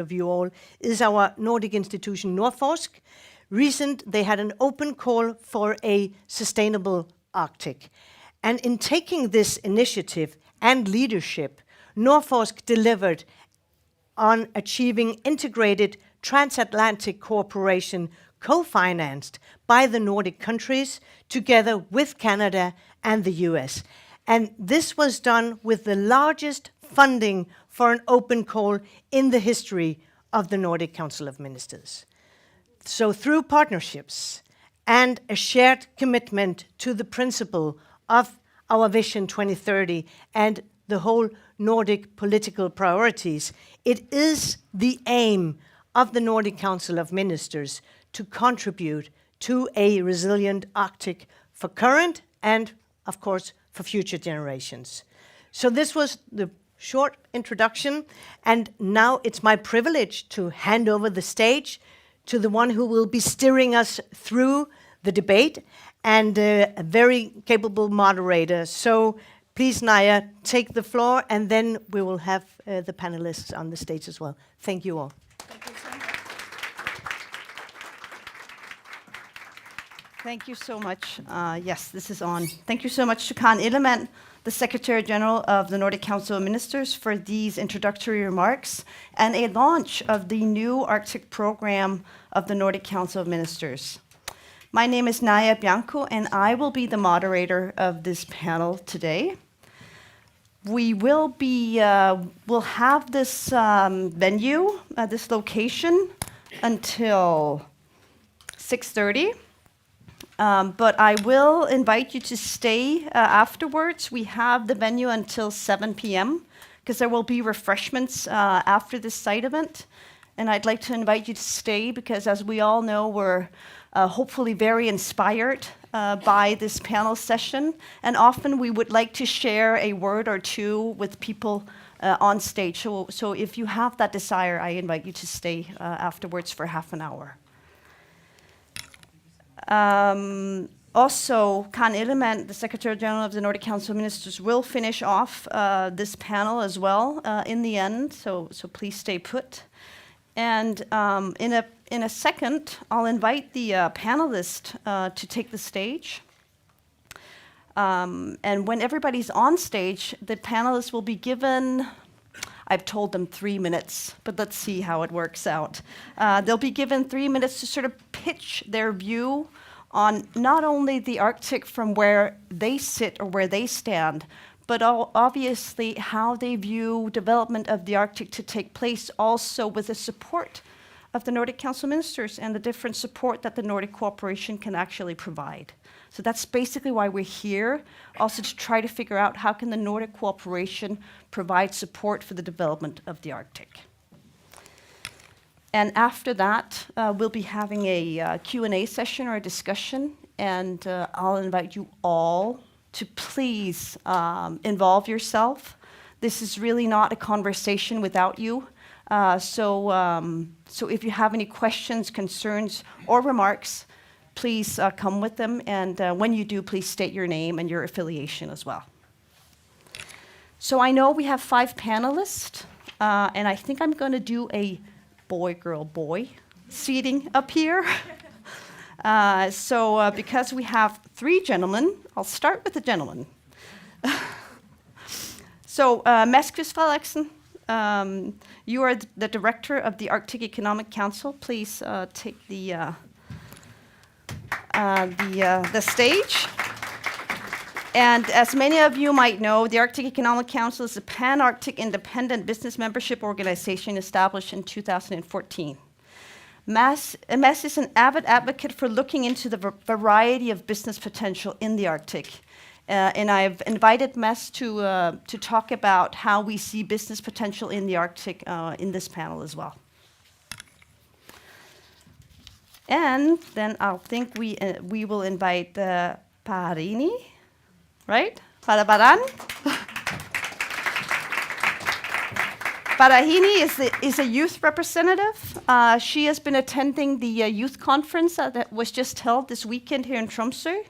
of you all is our Nordic institution, Norforsk. They had an open call for a sustainable Arctic. And in taking this initiative and leadership, Norforsk delivered on achieving integrated transatlantic cooperation co-financed by the Nordic countries together with Canada and the US. And this was done with the largest funding for an open call in the history of the Nordic Council of Ministers. So through partnerships and a shared commitment to the principle of our Vision 2030 and the whole Nordic political priorities, it is the aim of the Nordic Council of Ministers to contribute to a resilient Arctic for current and, of course, for future generations. So this was the short introduction, and now it's my privilege to hand over the stage to the one who will be steering us through the debate, and a very capable moderator. So please, Naya, take the floor, and then we will have the panelists on the stage as well. Thank you all. Thank you so much. Yes, this is on. Thank you so much to Karen Ellemann, the Secretary General of the Nordic Council of Ministers, for these introductory remarks and a launch of the new Arctic program of the Nordic Council of Ministers. My name is Naya Bianco, and I will be the moderator of this panel today. We will be, we'll have this venue, this location, until 6:30. But I will invite you to stay afterwards. We have the venue until 7 p.m. because there will be refreshments after this site event. And I'd like to invite you to stay because, as we all know, we're hopefully very inspired by this panel session. And often we would like to share a word or two with people on stage. So if you have that desire, I invite you to stay afterwards for half an hour. Also, Karen Ellemann, the Secretary General of the Nordic Council of Ministers, will finish off this panel as well in the end, so please stay put. And in a second, I'll invite the panelists to take the stage. And when everybody's on stage, the panelists will be given, I've told them 3 minutes, but let's see how it works out. They'll be given 3 minutes to sort of pitch their view on not only the Arctic from where they sit or where they stand, but obviously how they view development of the Arctic to take place also with the support of the Nordic Council of Ministers and the different support that the Nordic cooperation can actually provide. So that's basically why we're here, also to try to figure out how can the Nordic cooperation provide support for the development of the Arctic. And after that, we'll be having a Q&A session or a discussion, and I'll invite you all to please involve yourself. This is really not a conversation without you. So if you have any questions, concerns, or remarks, please come with them. And when you do, please state your name and your affiliation as well. So I know we have 5 panelists, and I think I'm going to do a boy, girl, boy seating up here. Because we have 3 gentlemen, I'll start with the gentleman. So, Mads Kvist Frederiksen, you are the director of the Arctic Economic Council. Please take the stage. And as many of you might know, the Arctic Economic Council is a pan-Arctic independent business membership organization established in 2014. Mads is an avid advocate for looking into the variety of business potential in the Arctic. And I've invited Mads to talk about how we see business potential in the Arctic in this panel as well. And then I think we will invite Parini, right? Parabaran. Parahini is a youth representative. She has been attending the youth conference that was just held this weekend here in Tromsø.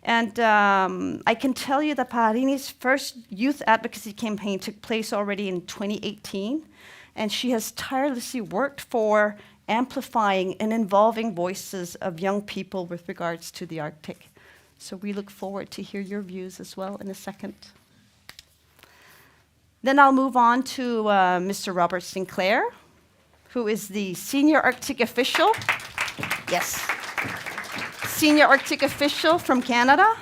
And I can tell you that Parahini's first youth advocacy campaign took place already in 2018. and she has tirelessly worked for amplifying and involving voices of young people with regards to the Arctic. So we look forward to hear your views as well in a second. Then I'll move on to Mr. Robert Sinclair, who is the Senior Arctic Official. Yes. Senior Arctic Official from Canada.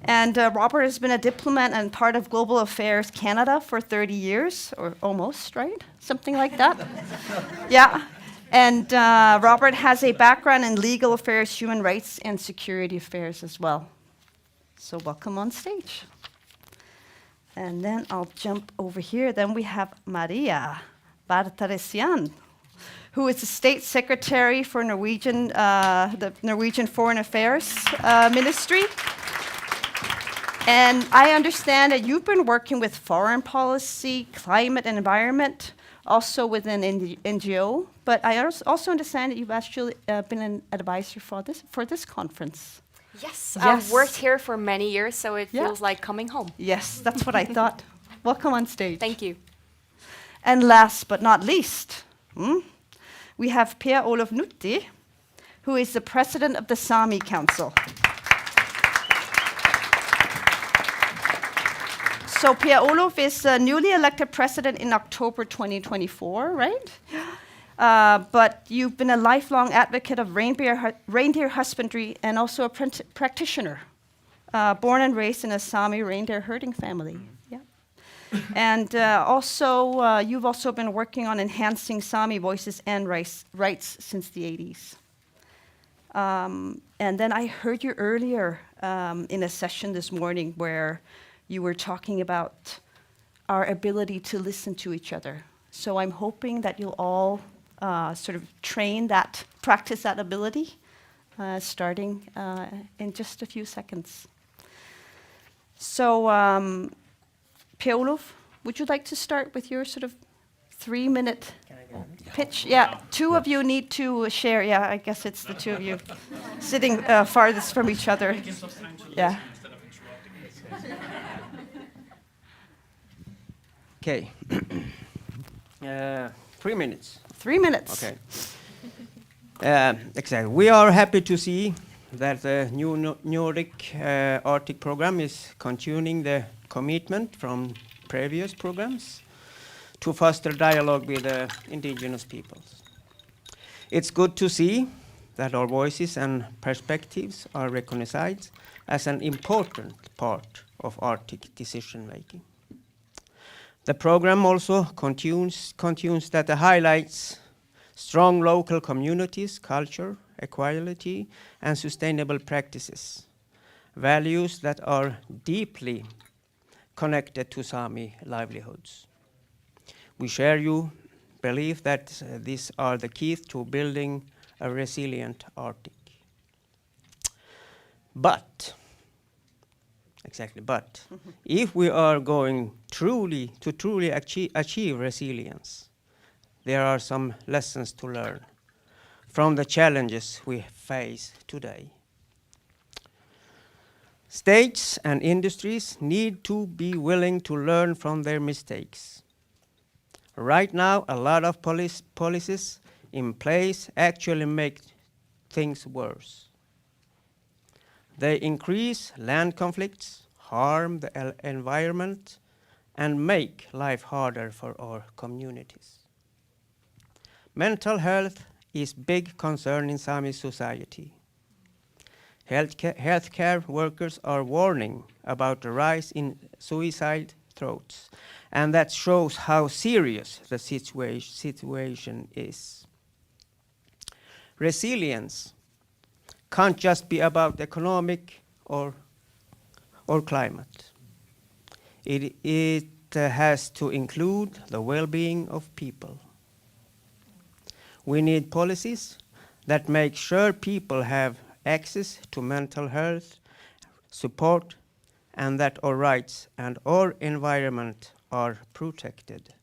And Robert has been a diplomat and part of Global Affairs Canada for 30 years, or almost, right? Something like that. Yeah. And Robert has a background in legal affairs, human rights, and security affairs as well. So welcome on stage. And then I'll jump over here. Then we have Maria Bartaresian, who is the State Secretary for Norwegian, the Norwegian Foreign Affairs Ministry. And I understand that you've been working with foreign policy, climate and environment, also within NGO. But I also understand that you've actually been an advisor for this conference. Yes, I've worked here for many years, so it feels like coming home. Yes, that's what I thought. Welcome on stage. Thank you. And last but not least, we have Per Olof Nutti, who is the president of the Sami Council. So Per Olof is newly elected president in October 2024, right? But you've been a lifelong advocate of reindeer husbandry and also a practitioner, born and raised in a Sami reindeer herding family. Yeah. And you've also been working on enhancing Sami voices and rights since the 80s. And then I heard you earlier in a session this morning where you were talking about our ability to listen to each other. So I'm hoping that you'll all sort of practice that ability, starting in just a few seconds. So, Per Olof, would you like to start with your sort of 3-minute pitch? Yeah, two of you need to share. Yeah, I guess it's the two of you sitting farthest from each other. Yeah. Okay. 3 minutes. 3 minutes. Okay. Exactly. We are happy to see that the new Nordic Arctic program is continuing the commitment from previous programs to foster dialogue with indigenous peoples. It's good to see that our voices and perspectives are recognized as an important part of Arctic decision making. The program also continues that highlights strong local communities, culture, equality, and sustainable practices, values that are deeply connected to Sami livelihoods. We share your belief that these are the keys to building a resilient Arctic. But if we are going truly achieve resilience, there are some lessons to learn from the challenges we face today. States and industries need to be willing to learn from their mistakes. Right now, a lot of policies in place actually make things worse. They increase land conflicts, harm the environment, and make life harder for our communities. Mental health is a big concern in Sami society. Healthcare workers are warning about the rise in suicide threats, and that shows how serious the situation is. Resilience can't just be about economic or climate. It has to include the well-being of people. We need policies that make sure people have access to mental health support and that our rights and our environment are protected.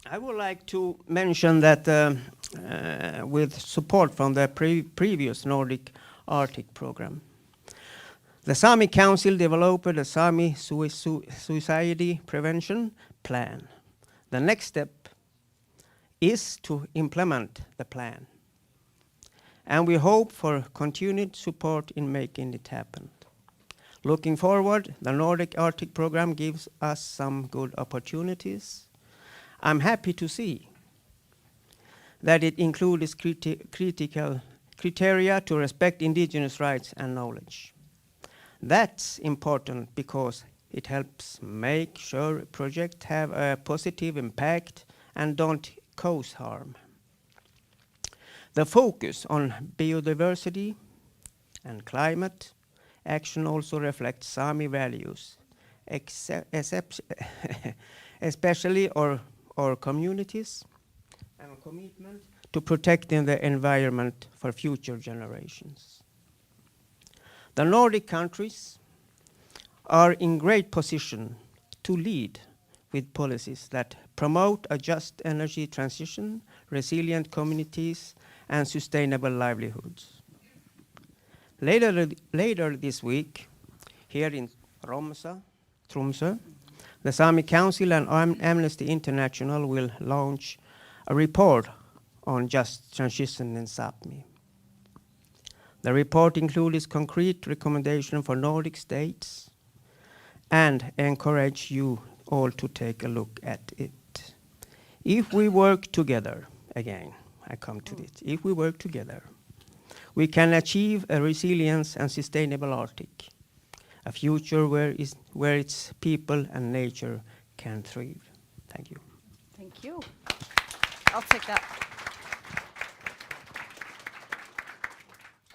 I would like to mention that with support from the previous Nordic Arctic program, The Sami Council developed a Sami suicide prevention plan. The next step is to implement the plan. And we hope for continued support in making it happen. Looking forward, the Nordic Arctic program gives us some good opportunities. I'm happy to see that it includes critical criteria to respect indigenous rights and knowledge. That's important because it helps make sure projects have a positive impact and don't cause harm. The focus on biodiversity and climate action also reflects Sami values, especially our communities and commitment to protecting the environment for future generations. The Nordic countries are in great position to lead with policies that promote a just energy transition, resilient communities, and sustainable livelihoods. Later this week, here in Tromsø, the Sami Council and Amnesty International will launch a report on just transition in Sápmi. The report includes concrete recommendations for Nordic states and encourage you all to take a look at it. If we work together, again, I come to this, if we work together, we can achieve a resilience and sustainable Arctic, a future where its people and nature can thrive. Thank you. Thank you. I'll take that.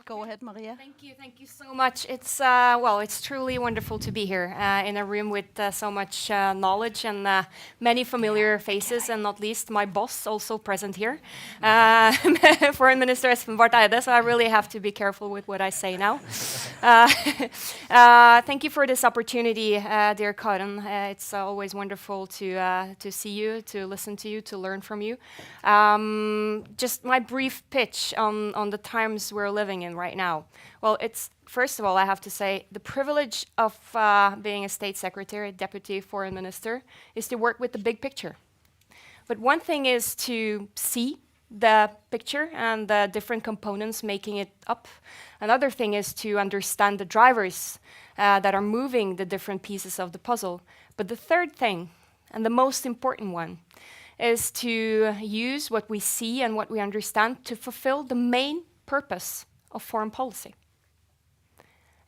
Go ahead, Maria. Thank you so much. It's truly wonderful to be here in a room with so much knowledge and many familiar faces, and not least my boss also present here, Foreign Minister Espen Barth Eide. So I really have to be careful with what I say now. Thank you for this opportunity, dear Karen. It's always wonderful to see you, to listen to you, to learn from you. Just my brief pitch on the times we're living in right now. Well, it's first of all, I have to say, the privilege of being a state secretary, deputy foreign minister, is to work with the big picture. But one thing is to see the picture and the different components making it up. Another thing is to understand the drivers that are moving the different pieces of the puzzle. But the third thing, and the most important one, is to use what we see and what we understand to fulfill the main purpose of foreign policy.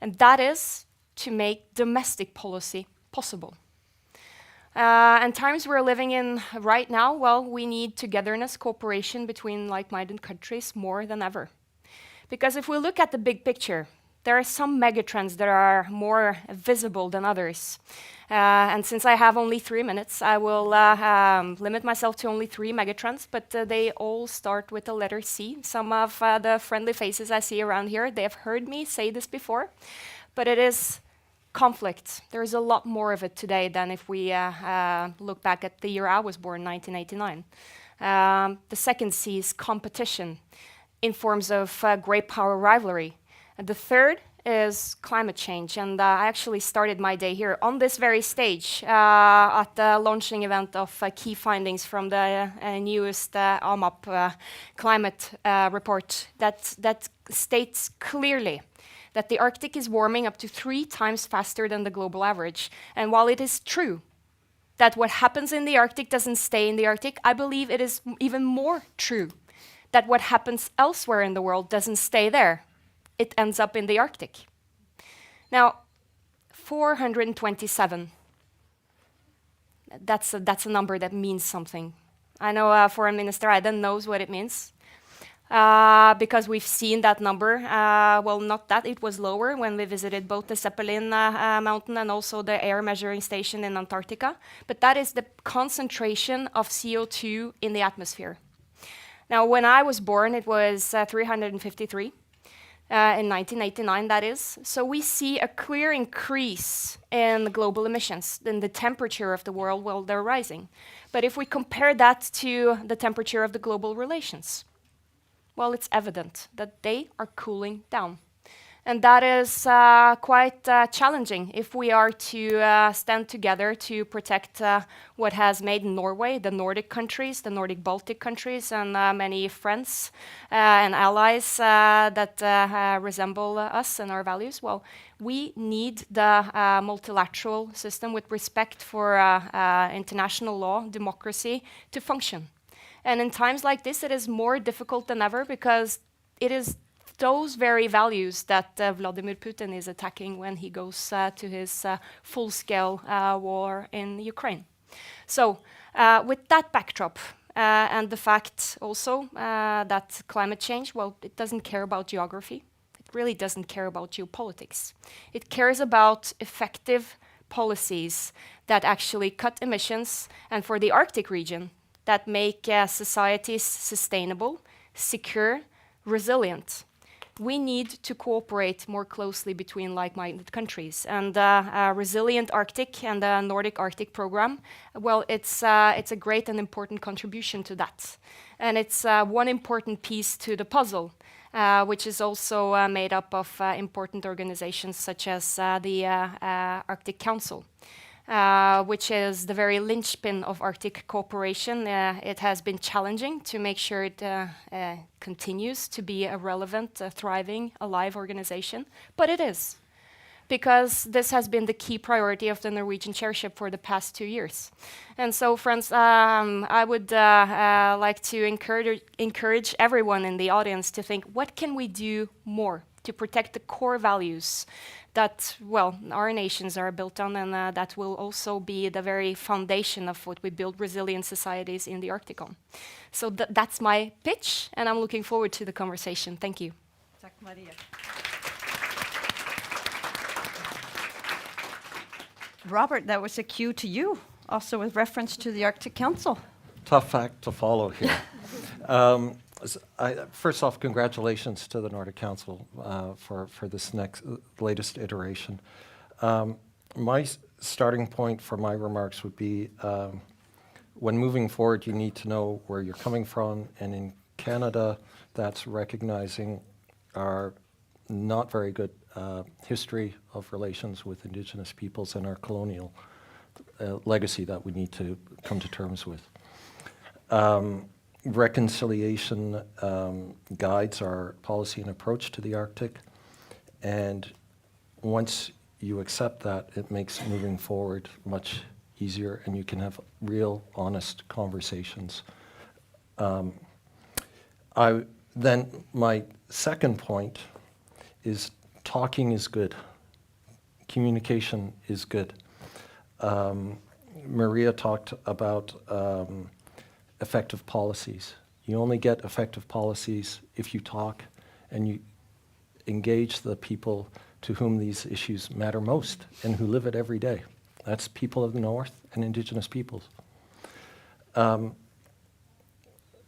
And that is to make domestic policy possible. And times we're living in right now, well, we need togetherness, cooperation between like-minded countries more than ever. Because if we look at the big picture, there are some megatrends that are more visible than others. And since I have only 3 minutes, I will limit myself to only 3 megatrends, but they all start with the letter C. Some of the friendly faces I see around here, they have heard me say this before, but it is conflict. There is a lot more of it today than if we look back at the year I was born, 1989. The second C is competition in forms of great power rivalry. And the third is climate change. And I actually started my day here on this very stage at the launching event of key findings from the newest AMAP climate report that states clearly that the Arctic is warming up to 3 times faster than the global average. And while it is true that what happens in the Arctic doesn't stay in the Arctic, I believe it is even more true that what happens elsewhere in the world doesn't stay there. It ends up in the Arctic. Now, 427. That's a number that means something. I know Foreign Minister Eide knows what it means. Because we've seen that number. Well, not that, it was lower when we visited both the Zeppelin mountain and also the air measuring station in Antarctica. But that is the concentration of CO2 in the atmosphere. Now, when I was born, it was 353. In 1989, that is. So we see a clear increase in the global emissions. Then the temperature of the world, well, they're rising. But if we compare that to the temperature of the global relations, well, it's evident that they are cooling down. And that is quite challenging if we are to stand together to protect what has made Norway, the Nordic countries, the Nordic Baltic countries, and many friends and allies that resemble us and our values. Well, we need the multilateral system with respect for international law, democracy to function. And in times like this, it is more difficult than ever because it is those very values that Vladimir Putin is attacking when he goes to his full-scale war in Ukraine. So with that backdrop and the fact also that climate change, well, it doesn't care about geography. It really doesn't care about geopolitics. It cares about effective policies that actually cut emissions, and for the Arctic region, that make societies sustainable, secure, resilient. We need to cooperate more closely between like-minded countries. And a resilient Arctic and the Nordic Arctic program, well, it's a great and important contribution to that. And it's one important piece to the puzzle, which is also made up of important organizations such as the Arctic Council. Which is the very linchpin of Arctic cooperation. It has been challenging to make sure it continues to be a relevant, thriving, alive organization, but it is, because this has been the key priority of the Norwegian chairship for the past 2 years. And so, friends, I would like to encourage everyone in the audience to think, what can we do more to protect the core values that, well, our nations are built on, and that will also be the very foundation of what we build resilient societies in the Arctic on. So that's my pitch, and I'm looking forward to the conversation. Thank you. Tack, Maria. Robert, that was a cue to you, also with reference to the Arctic Council. Tough act to follow here. First off, congratulations to the Nordic Council for this latest iteration. My starting point for my remarks would be, when moving forward, you need to know where you're coming from, and in Canada, that's recognizing our not very good history of relations with Indigenous peoples and our colonial legacy that we need to come to terms with. Reconciliation guides our policy and approach to the Arctic, and once you accept that, it makes moving forward much easier, and you can have real, honest conversations. Then my second point is talking is good. Communication is good. Maria talked about effective policies. You only get effective policies if you talk and you engage the people to whom these issues matter most and who live it every day. That's people of the North and Indigenous peoples.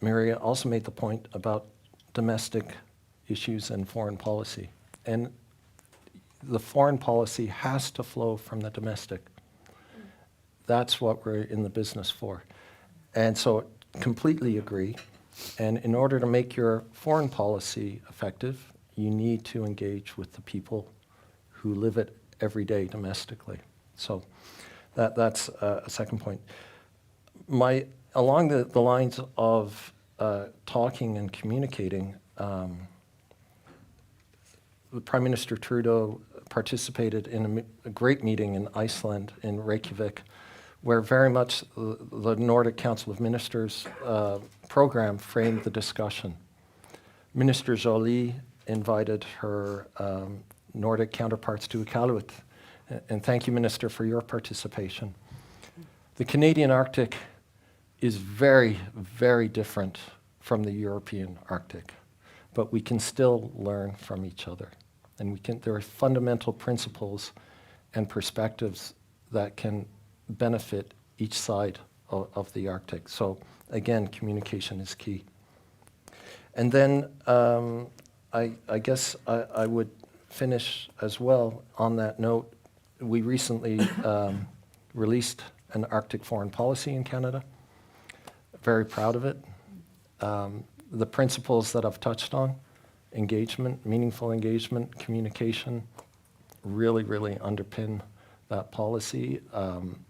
Maria also made the point about domestic issues and foreign policy. And the foreign policy has to flow from the domestic. That's what we're in the business for. And so completely agree. And in order to make your foreign policy effective, you need to engage with the people who live it every day domestically. So that's a second point. Along the lines of talking and communicating, Prime Minister Trudeau participated in a great meeting in Iceland, in Reykjavik, where very much the Nordic Council of Ministers program framed the discussion. Minister Jolie invited her Nordic counterparts to Iqaluit, and thank you, Minister, for your participation. The Canadian Arctic is very, very different from the European Arctic, but we can still learn from each other. And there are fundamental principles and perspectives that can benefit each side of the Arctic. So again, communication is key. And then I guess I would finish as well on that note. We recently released an Arctic foreign policy in Canada. Very proud of it. The principles that I've touched on engagement, meaningful engagement, communication, really, really underpin that policy.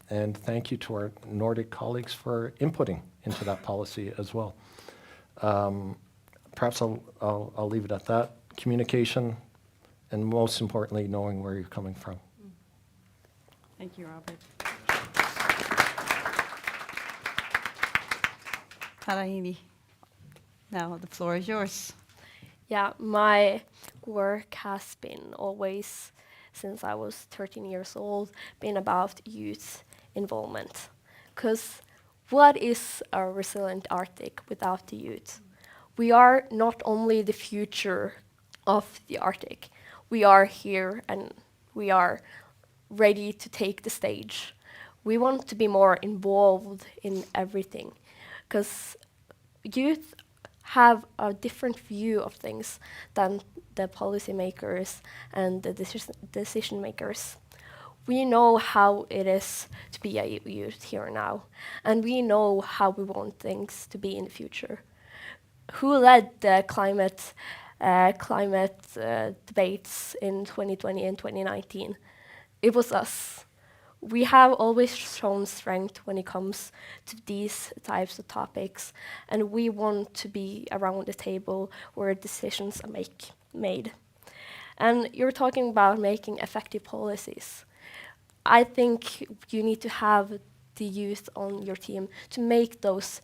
And thank you to our Nordic colleagues for inputting into that policy as well. Perhaps I'll leave it at that. Communication, and most importantly, knowing where you're coming from. Thank you, Robert. Tarahini, now the floor is yours. Yeah, my work has been always, since I was 13 years old, been about youth involvement. Because what is a resilient Arctic without the youth? We are not only the future of the Arctic, we are here and we are ready to take the stage. We want to be more involved in everything, because youth have a different view of things than the policymakers and the decision makers. We know how it is to be a youth here now, and we know how we want things to be in the future. Who led the climate debates in 2020 and 2019? It was us. We have always shown strength when it comes to these types of topics, and we want to be around the table where decisions are made. And you're talking about making effective policies. I think you need to have the youth on your team to make those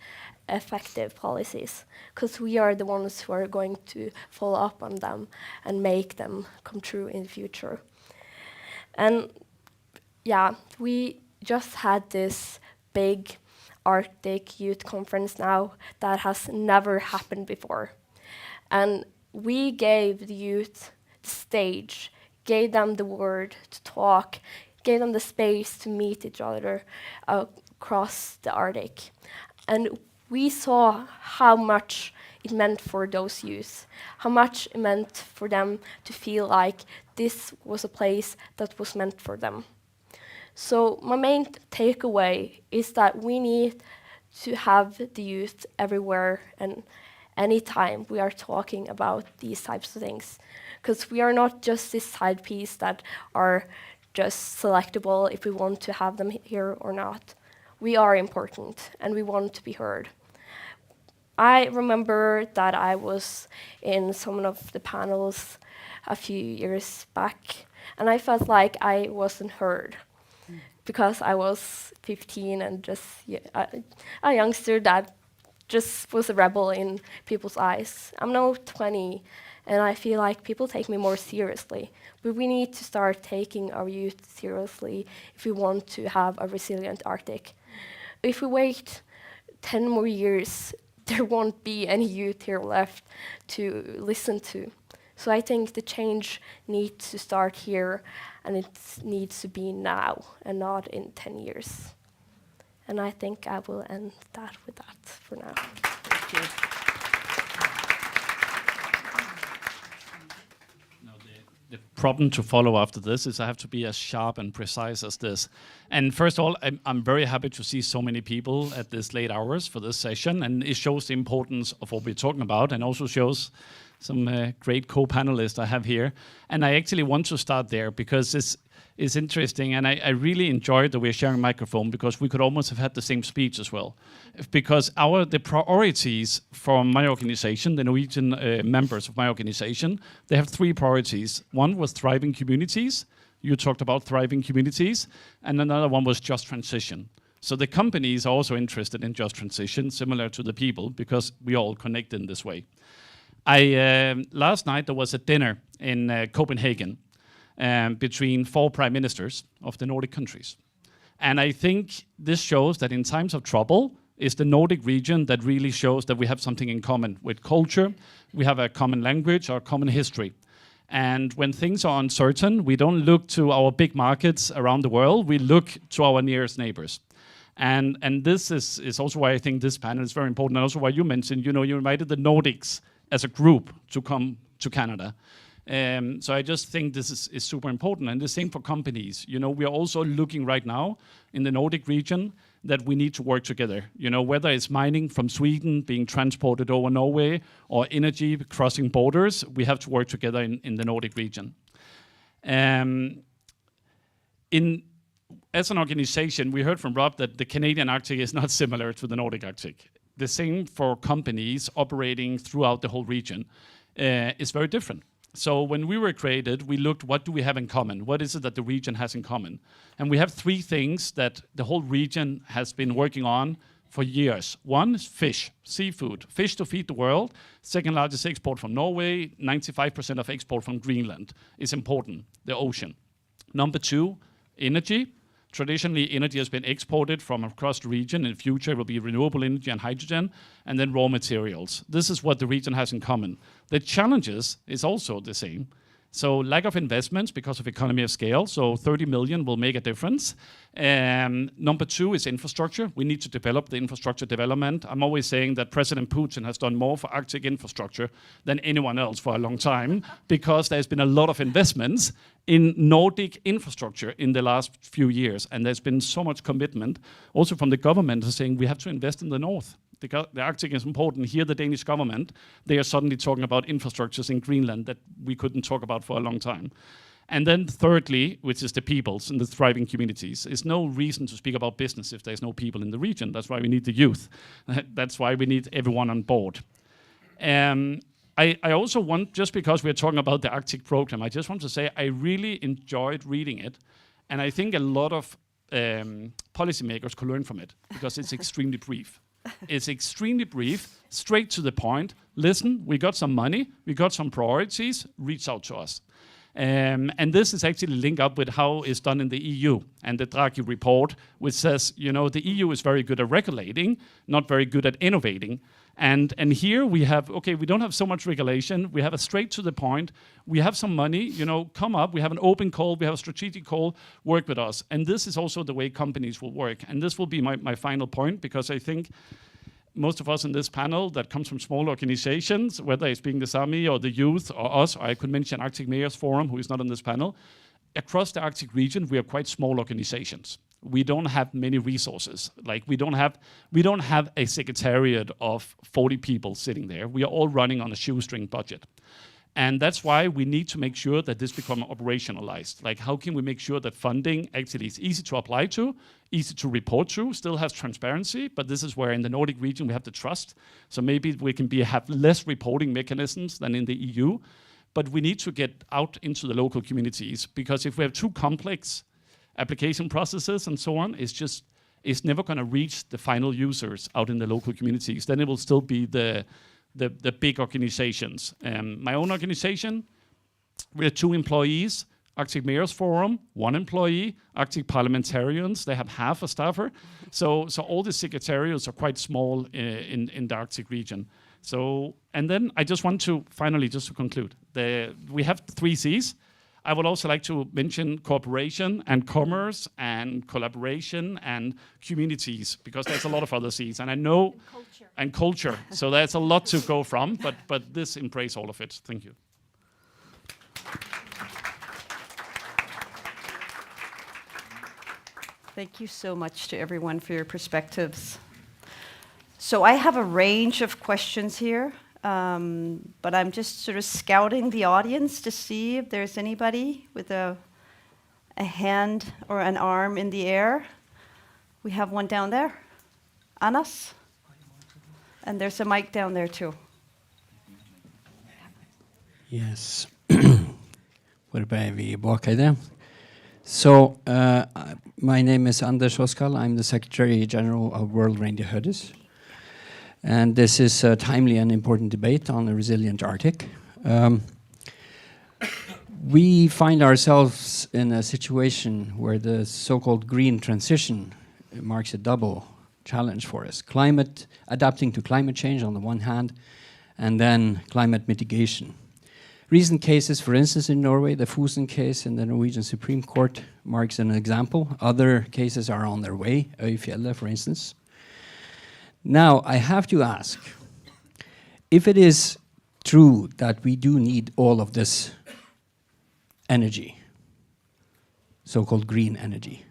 effective policies, because we are the ones who are going to follow up on them and make them come true in the future. And yeah, we just had this big Arctic youth conference now that has never happened before. And we gave the youth the stage, gave them the word to talk, gave them the space to meet each other across the Arctic. And we saw how much it meant for those youth, how much it meant for them to feel like this was a place that was meant for them. So my main takeaway is that we need to have the youth everywhere and anytime we are talking about these types of things, because we are not just this side piece that are just selectable if we want to have them here or not. We are important and we want to be heard. I remember that I was in some of the panels a few years back, and I felt like I wasn't heard because I was 15 and just a youngster that just was a rebel in people's eyes. I'm now 20, and I feel like people take me more seriously. But we need to start taking our youth seriously if we want to have a resilient Arctic. If we wait 10 more years, there won't be any youth here left to listen to. So I think the change needs to start here, and it needs to be now and not in 10 years. And I think I will end that with that for now. Thank you. The problem to follow after this is I have to be as sharp and precise as this. And first of all, I'm very happy to see so many people at this late hours for this session, and it shows the importance of what we're talking about, and also shows some great co-panelists I have here. And I actually want to start there because it's interesting, and I really enjoyed that we're sharing a microphone, because we could almost have had the same speech as well. Because the priorities from my organization, the Norwegian members of my organization, they have 3 priorities. One was thriving communities. You talked about thriving communities. And another one was just transition. So the companies are also interested in just transition, similar to the people, because we all connect in this way. Last night there was a dinner in Copenhagen between 4 prime ministers of the Nordic countries. And I think this shows that in times of trouble, it's the Nordic region that really shows that we have something in common with culture, we have a common language, or common history. And when things are uncertain, we don't look to our big markets around the world, we look to our nearest neighbors. And this is also why I think this panel is very important, and also why you mentioned, you invited the Nordics as a group to come to Canada. So I just think this is super important, and the same for companies. We are also looking right now in the Nordic region that we need to work together. You know, whether it's mining from Sweden being transported over Norway or energy crossing borders, we have to work together in the Nordic region. As an organization, we heard from Rob that the Canadian Arctic is not similar to the Nordic Arctic. The same for companies operating throughout the whole region is very different. So when we were created, we looked, what do we have in common? What is it that the region has in common? And we have three things that the whole region has been working on for years. One is fish, seafood, fish to feed the world. Second largest export from Norway, 95% of export from Greenland is important, the ocean. Number two, energy. Traditionally, energy has been exported from across the region. In the future, it will be renewable energy and hydrogen, and then raw materials. This is what the region has in common. The challenges is also the same. So lack of investments because of economy of scale, so 30 million will make a difference. Number two is infrastructure. We need to develop the infrastructure development. I'm always saying that President Putin has done more for Arctic infrastructure than anyone else for a long time, because there's been a lot of investments in Nordic infrastructure in the last few years, and there's been so much commitment also from the government saying we have to invest in the north. The Arctic is important. Here, the Danish government, they are suddenly talking about infrastructures in Greenland that we couldn't talk about for a long time. And then thirdly, which is the peoples and the thriving communities, is no reason to speak about business if there's no people in the region. That's why we need the youth. That's why we need everyone on board. I also want, just because we're talking about the Arctic program, I just want to say I really enjoyed reading it. And I think a lot of policymakers could learn from it, because it's extremely brief. It's extremely brief, straight to the point. Listen, we got some money, we got some priorities, reach out to us. And this is actually linked up with how it's done in the EU and the Draghi report, which says, you know, the EU is very good at regulating, not very good at innovating. And here we have, okay, we don't have so much regulation. We have a straight to the point. We have some money, you know, come up. We have an open call. We have a strategic call. Work with us. And this is also the way companies will work. And this will be my final point, because I think most of us in this panel that comes from small organizations, whether it's being the Sami or the youth or us, or I could mention Arctic Mayors Forum, who is not on this panel, across the Arctic region, we are quite small organizations. We don't have many resources. Like we don't have a secretariat of 40 people sitting there. We are all running on a shoestring budget. And that's why we need to make sure that this becomes operationalized. Like, how can we make sure that funding actually is easy to apply to, easy to report to, still has transparency, but this is where in the Nordic region we have the trust. So maybe we can have less reporting mechanisms than in the EU, but we need to get out into the local communities, because if we have too complex application processes and so on, it's never going to reach the final users out in the local communities. Then it will still be the big organizations. My own organization, we have 2 employees. Arctic Mayors Forum, 1 employee. Arctic Parliamentarians, they have half a staffer. So all the secretariats are quite small in the Arctic region. So, and then I just want to finally, just to conclude, we have 3 Cs. I would also like to mention cooperation and commerce and collaboration and communities, because there's a lot of other C's, and I know and culture. So there's a lot to go from, but this embrace all of it. Thank you. Thank you so much to everyone for your perspectives. So I have a range of questions here. But I'm just sort of scouting the audience to see if there's anybody with a hand or an arm in the air. We have one down there. Anas? And there's a mic down there too. Yes. Hvor ble vi bak i det? So, my name is Anders Oskal. I'm the Secretary General of World Reindeer Herders. And this is a timely and important debate on a resilient Arctic. We find ourselves in a situation where the so-called green transition marks a double challenge for us. Adapting to climate change on the one hand, and then climate mitigation. Recent cases, for instance, in Norway, the Fosen case in the Norwegian Supreme Court marks an example. Other cases are on their way, Øyfjellet, for instance. Now, I have to ask, if it is true that we do need all of this energy, so-called green energy,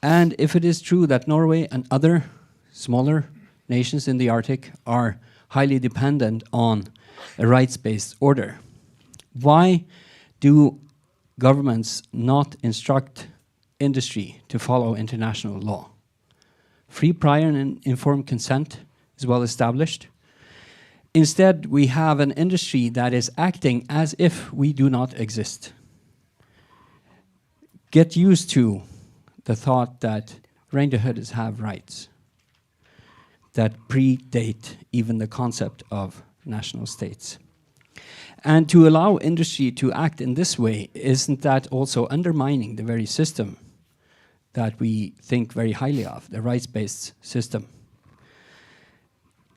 And if it is true that Norway and other smaller nations in the Arctic are highly dependent on a rights-based order, why do governments not instruct industry to follow international law? Free, prior, and informed consent is well established. Instead, we have an industry that is acting as if we do not exist. Get used to the thought that reindeerherders have rights that predate even the concept of national states. And to allow industry to act in this way, isn't that also undermining the very system that we think very highly of, the rights-based system?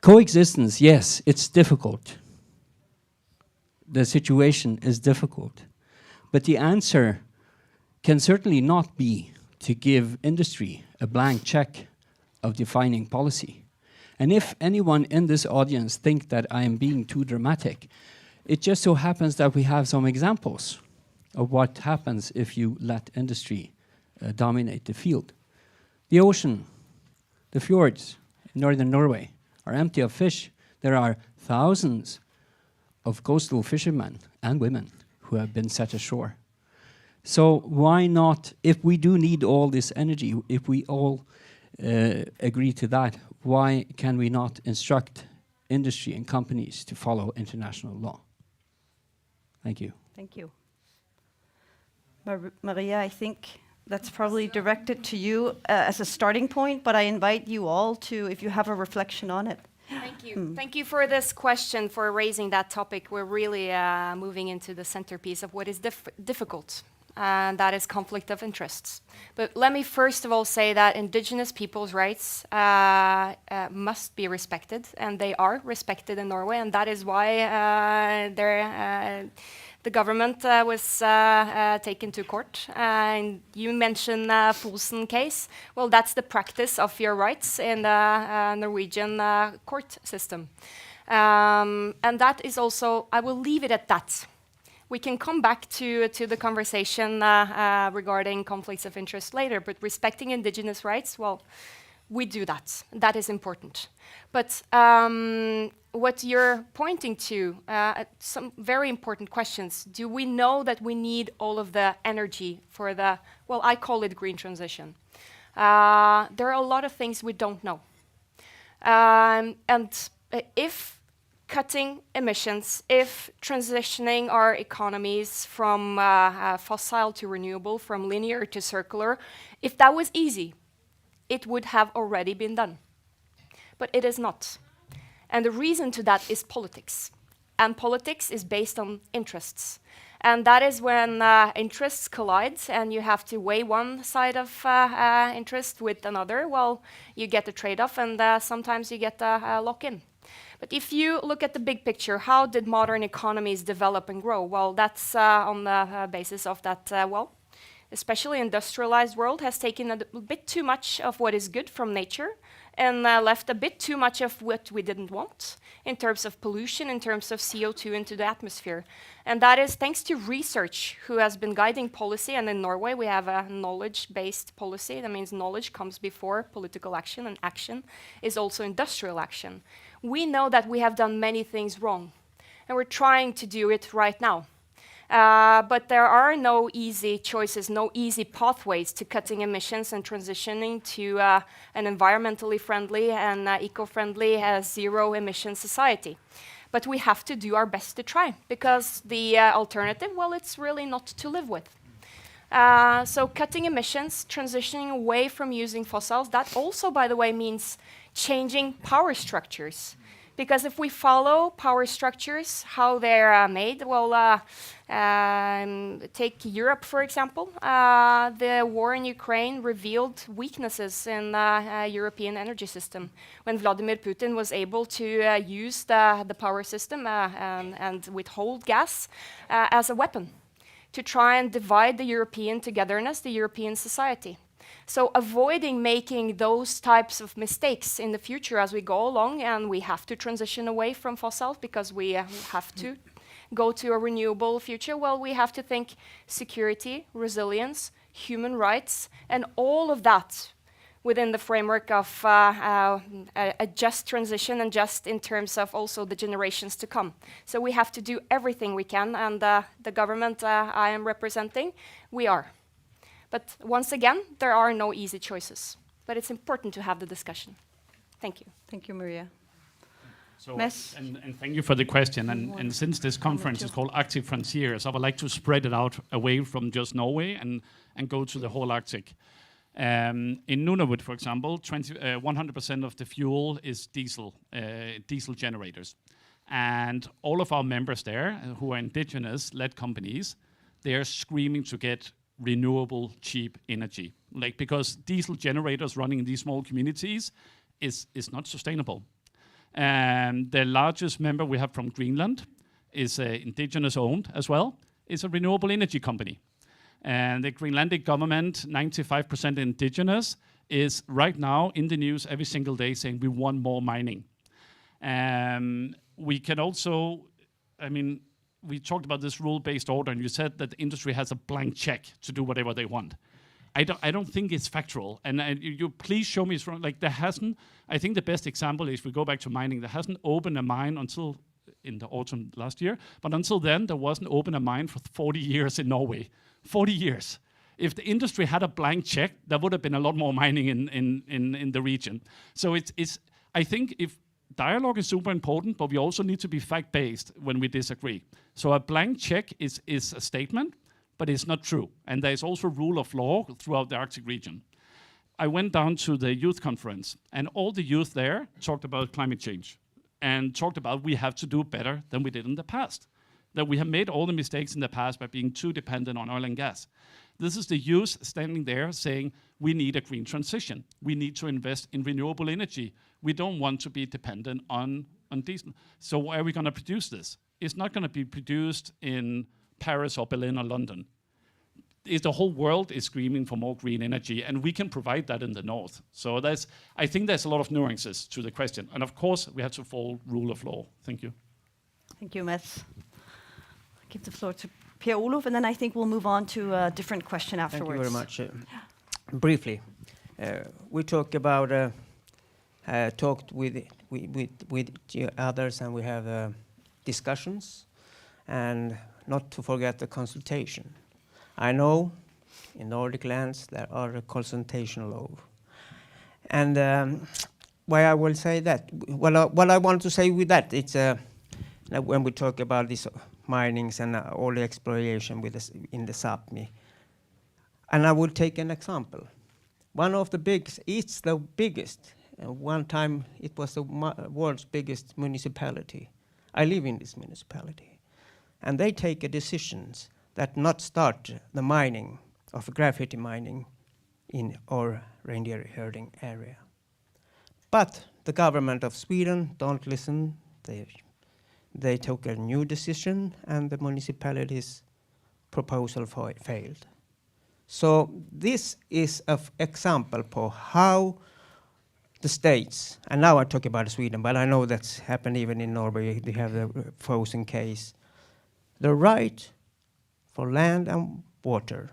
Coexistence, yes, it's difficult. The situation is difficult. But the answer can certainly not be to give industry a blank check of defining policy. And if anyone in this audience think that I am being too dramatic, it just so happens that we have some examples of what happens if you let industry dominate the field. The ocean, the fjords in northern Norway are empty of fish. There are thousands of coastal fishermen and women who have been set ashore. So why not, if we do need all this energy, if we all agree to that, why can we not instruct industry and companies to follow international law? Thank you. Thank you. Maria, I think that's probably directed to you as a starting point, but I invite you all to, if you have a reflection on it. Thank you. Thank you for this question, for raising that topic. We're really moving into the centerpiece of what is difficult, and that is conflict of interests. But let me first of all say that indigenous people's rights must be respected, and they are respected in Norway, and that is why the government was taken to court. And you mentioned Fosen case. Well, that's the practice of your rights in the Norwegian court system. And that is also, I will leave it at that. We can come back to the conversation regarding conflicts of interest later, but respecting indigenous rights, well, we do that. That is important. But what you're pointing to, some very important questions. Do we know that we need all of the energy for the, well, I call it green transition. There are a lot of things we don't know. And if cutting emissions, if transitioning our economies from fossil to renewable, from linear to circular, if that was easy, it would have already been done. But it is not. And the reason to that is politics. And politics is based on interests. And that is when interests collide and you have to weigh one side of interest with another. Well, you get a trade-off and sometimes you get a lock-in. But if you look at the big picture, how did modern economies develop and grow? Well, that's on the basis of that, well, especially industrialized world has taken a bit too much of what is good from nature and left a bit too much of what we didn't want in terms of pollution, in terms of CO2 into the atmosphere. And that is thanks to research who has been guiding policy. And in Norway, we have a knowledge-based policy. That means knowledge comes before political action, and action is also industrial action. We know that we have done many things wrong, and we're trying to do it right now. But there are no easy choices, no easy pathways to cutting emissions and transitioning to an environmentally friendly and eco-friendly zero-emission society. But we have to do our best to try, because the alternative, well, it's really not to live with. So cutting emissions, transitioning away from using fossils, that also, by the way, means changing power structures. Because if we follow power structures, how they're made, well, take Europe, for example. The war in Ukraine revealed weaknesses in the European energy system. When Vladimir Putin was able to use the power system and withhold gas as a weapon to try and divide the European togetherness, the European society. So avoiding making those types of mistakes in the future as we go along, and we have to transition away from fossils because we have to go to a renewable future, well, we have to think security, resilience, human rights, and all of that within the framework of a just transition and just in terms of also the generations to come. So we have to do everything we can, and the government I am representing, we are. But once again, there are no easy choices. But it's important to have the discussion. Thank you. Thank you, Maria. So, Mess? and thank you for the question. And since this conference is called Arctic Frontiers, I would like to spread it out away from just Norway and go to the whole Arctic. In Nunavut, for example, 100% of the fuel is diesel generators. And all of our members there, who are indigenous-led companies, they are screaming to get renewable, cheap energy. Like, because diesel generators running in these small communities is not sustainable. The largest member we have from Greenland is indigenous-owned as well. It's a renewable energy company. And the Greenlandic government, 95% indigenous, is right now in the news every single day saying we want more mining. We can also, we talked about this rule-based order, and you said that the industry has a blank check to do whatever they want. I don't think it's factual, and you please show me it's wrong. Like, there hasn't. I think the best example is we go back to mining. There hasn't opened a mine until in the autumn last year, but until then there wasn't open a mine for 40 years in Norway. 40 years. If the industry had a blank check, there would have been a lot more mining in the region. So I think if dialogue is super important, but we also need to be fact-based when we disagree. So a blank check is a statement, but it's not true. And there's also rule of law throughout the Arctic region. I went down to the youth conference, and all the youth there talked about climate change and talked about we have to do better than we did in the past. That we have made all the mistakes in the past by being too dependent on oil and gas. This is the youth standing there saying, we need a green transition. We need to invest in renewable energy. We don't want to be dependent on diesel. So where are we going to produce this? It's not going to be produced in Paris or Berlin or London. The whole world is screaming for more green energy, and we can provide that in the north. So I think there's a lot of nuances to the question. And of course, we have to follow rule of law. Thank you. Thank you, Mats. Give the floor to Per Olof, and then I think we'll move on to a different question afterwards. Thank you very much. Briefly, we talked about talked with others, and we have discussions, and not to forget the consultation. I know in Nordic lands there are a consultation law, and why I will say that? Well, what I want to say with that, it's when we talk about this minings and all the exploration with in the Sapmi. And I will take an example. One of the it's the biggest. One time it was the world's biggest municipality. I live in this municipality. And they take a decisions that not start the mining of graffiti mining in our reindeer herding area. But the government of Sweden don't listen. They took a new decision, and the municipality's proposal failed. So this is an example for how the states, and now I talk about Sweden, but I know that's happened even in Norway. They have the frozen case. The right for land and water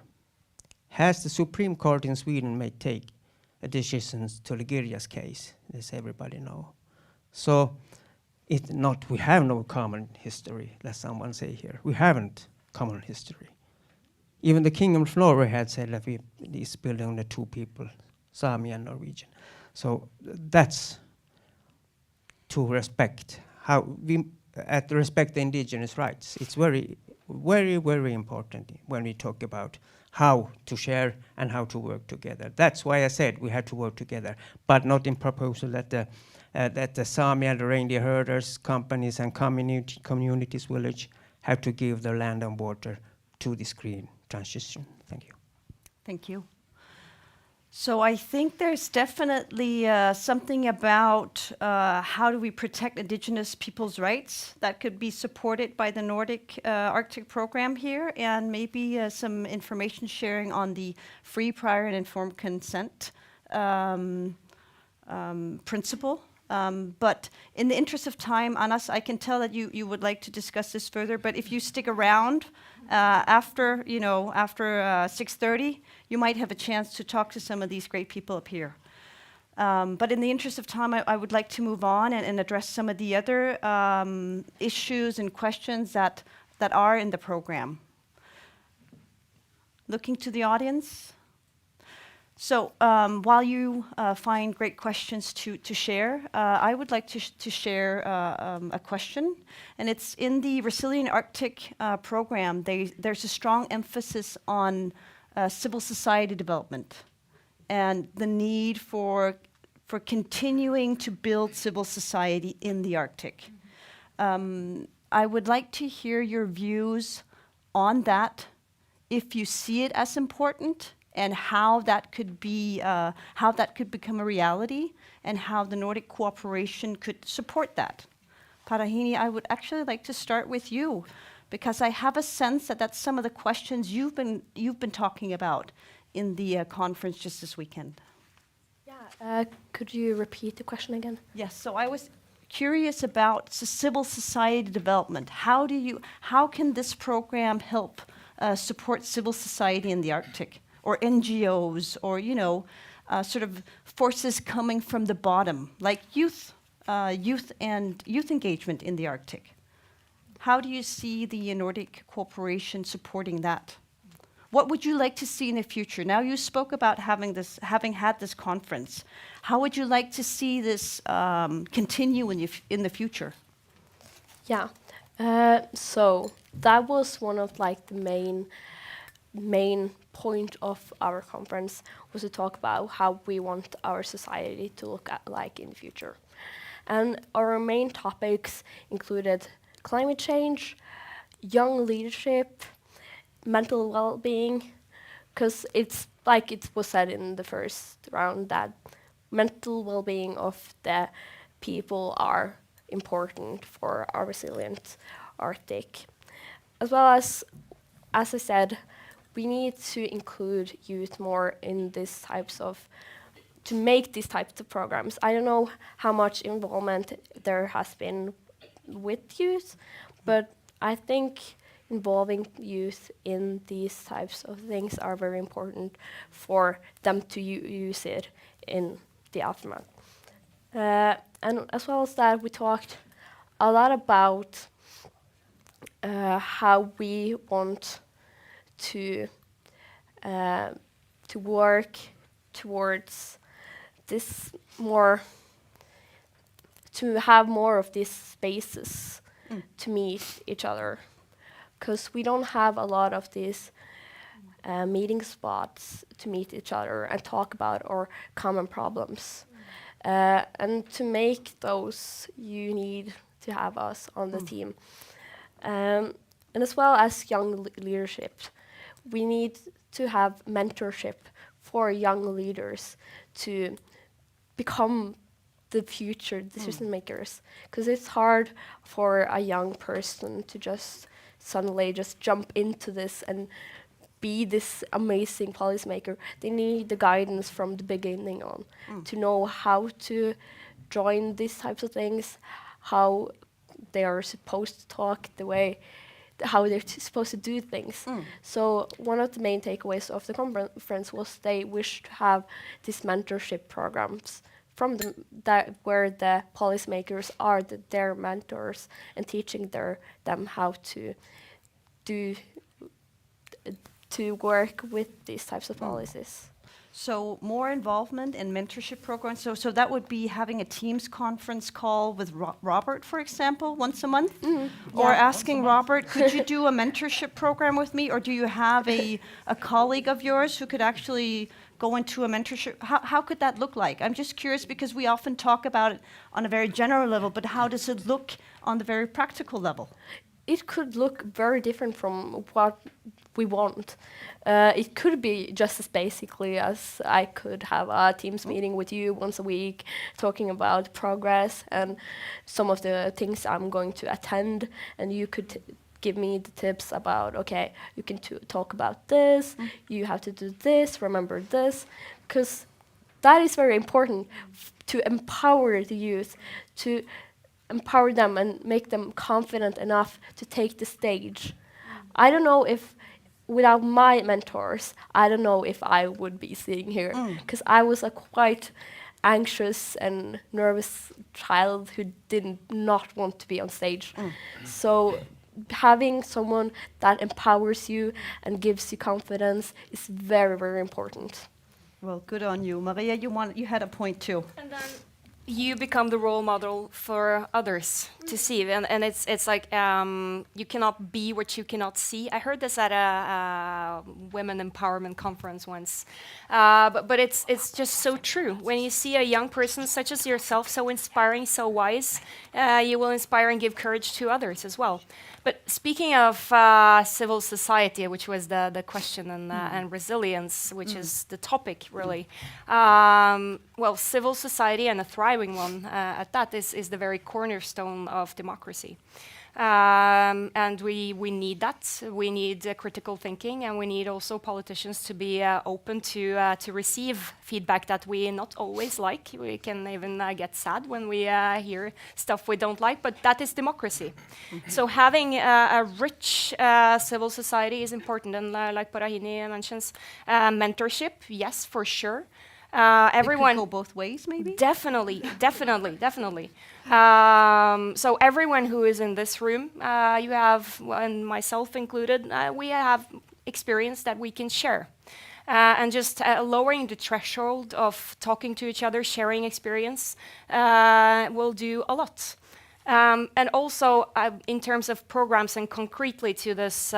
has the Supreme Court in Sweden may take a decisions to Liguria's case, as everybody know. So we have no common history, let someone say here. We haven't common history. Even the Kingdom of Norway had said that it's built on the two people, Sami and Norwegian. So that's to respect respect the indigenous rights. It's very, very, very important when we talk about how to share and how to work together. That's why I said we had to work together, but not in proposal that the Sami and the reindeer herders, companies and communities, village have to give their land and water to this green transition. Thank you. Thank you. So I think there's definitely something about how do we protect indigenous people's rights that could be supported by the Nordic Arctic program here, and maybe some information sharing on the free, prior, and informed consent principle But in the interest of time, Anas, I can tell that you would like to discuss this further. But if you stick around after 6:30, you might have a chance to talk to some of these great people up here. But in the interest of time, I would like to move on and address some of the other issues and questions that are in the program. Looking to the audience. So while you find great questions to share, I would like to share a question. And it's in the Resilient Arctic program. There's a strong emphasis on civil society development and the need for continuing to build civil society in the Arctic. I would like to hear your views on that, if you see it as important, and how that could become a reality, and how the Nordic cooperation could support that. Parahini, I would actually like to start with you, because I have a sense that that's some of the questions you've been talking about in the conference just this weekend. Yeah, could you repeat the question again? Yes, so I was curious about civil society development. How can this program help support civil society in the Arctic, or NGOs, or sort of forces coming from the bottom, like youth engagement in the Arctic? How do you see the Nordic cooperation supporting that? What would you like to see in the future? Now you spoke about having had this conference. How would you like to see this continue in the future? Yeah, so that was one of the main point of our conference, was to talk about how we want our society to look like in the future. And our main topics included climate change, young leadership, mental well-being, because it's like it was said in the first round that mental well-being of the people are important for our resilient Arctic. As well as I said, we need to include youth more in to make these types of programs. I don't know how much involvement there has been with youth, but I think involving youth in these types of things are very important for them to use it in the aftermath. And as well as that, we talked a lot about how we want to work towards this more, to have more of these spaces to meet each other, because we don't have a lot of these meeting spots to meet each other and talk about our common problems. And to make those, you need to have us on the team. And as well as young leadership, we need to have mentorship for young leaders to become the future decision makers, because it's hard for a young person to just suddenly just jump into this and be this amazing policymaker. They need the guidance from the beginning on to know how to join these types of things, how they are supposed to talk, how they're supposed to do things. So one of the main takeaways of the conference was they wish to have these mentorship programs from where the policymakers are their mentors and teaching them how to work with these types of policies. So more involvement in mentorship programs. So that would be having a Teams conference call with Robert, for example, once a month? Or asking Robert, could you do a mentorship program with me? Or do you have a colleague of yours who could actually go into a mentorship? How could that look like? I'm just curious, because we often talk about it on a very general level, but how does it look on the very practical level? It could look very different from what we want. It could be just as basically as I could have a Teams meeting with you once a week, talking about progress and some of the things I'm going to attend, and you could give me the tips about, okay, you can talk about this, you have to do this, remember this, because that is very important to empower the youth, to empower them and make them confident enough to take the stage. I don't know if, without my mentors, I don't know if I would be sitting here, because I was a quite anxious and nervous child who did not want to be on stage. So having someone that empowers you and gives you confidence is very, very important. Well, good on you. Maria, you had a point too. And then you become the role model for others to see, and it's like you cannot be what you cannot see. I heard this at a women empowerment conference once, but it's just so true. When you see a young person such as yourself, so inspiring, so wise, you will inspire and give courage to others as well. But speaking of civil society, which was the question, and resilience, which is the topic, really, well, civil society, and a thriving one at that, is the very cornerstone of democracy. And we need that. We need critical thinking, and we need also politicians to be open to receive feedback that we not always like. We can even get sad when we hear stuff we don't like, but that is democracy. So having a rich civil society is important, and like Parahini mentions, mentorship, yes, for sure. Everyone It could go both ways, maybe? Definitely. So everyone who is in this room, you have, and myself included, we have experience that we can share. And just lowering the threshold of talking to each other, sharing experience, will do a lot. And also, in terms of programs, and concretely to this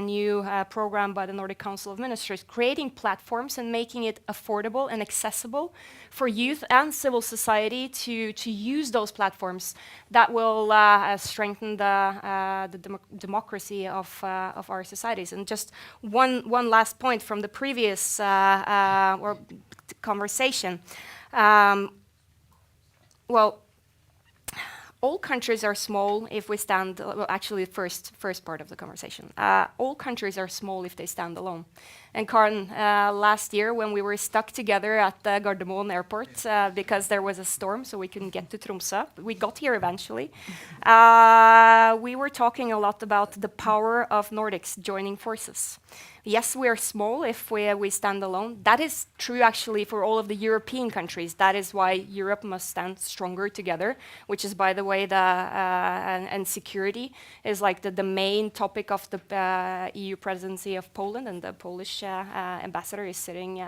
new program by the Nordic Council of Ministers, creating platforms and making it affordable and accessible for youth and civil society to use those platforms, that will strengthen the democracy of our societies. And just one last point from the previous conversation. Well, all countries are small if we stand, well, actually, first part of the conversation. All countries are small if they stand alone. And Karen, last year when we were stuck together at the Gardermoen airport because there was a storm, so we couldn't get to Tromsø, we got here eventually. We were talking a lot about the power of Nordics joining forces. Yes, we are small if we stand alone. That is true actually for all of the European countries. That is why Europe must stand stronger together, which is, by the way, and security is like the main topic of the EU presidency of Poland, and the Polish ambassador is sitting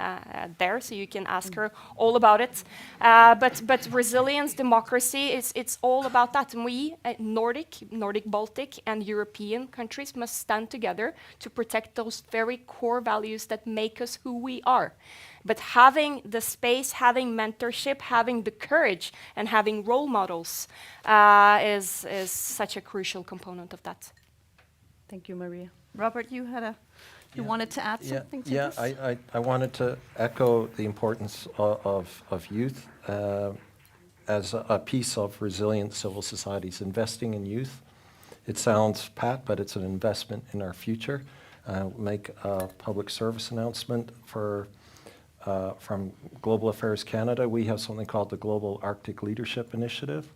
there, so you can ask her all about it. But resilience, democracy, it's all about that. And we, Nordic, Baltic, and European countries must stand together to protect those very core values that make us who we are. But having the space, having mentorship, having the courage, and having role models is such a crucial component of that. Thank you, Maria. Robert, you wanted to add something to this? Yeah, I wanted to echo the importance of youth as a piece of resilient civil societies. Investing in youth, it sounds pat, but it's an investment in our future. Make a public service announcement from Global Affairs Canada. We have something called the Global Arctic Leadership Initiative,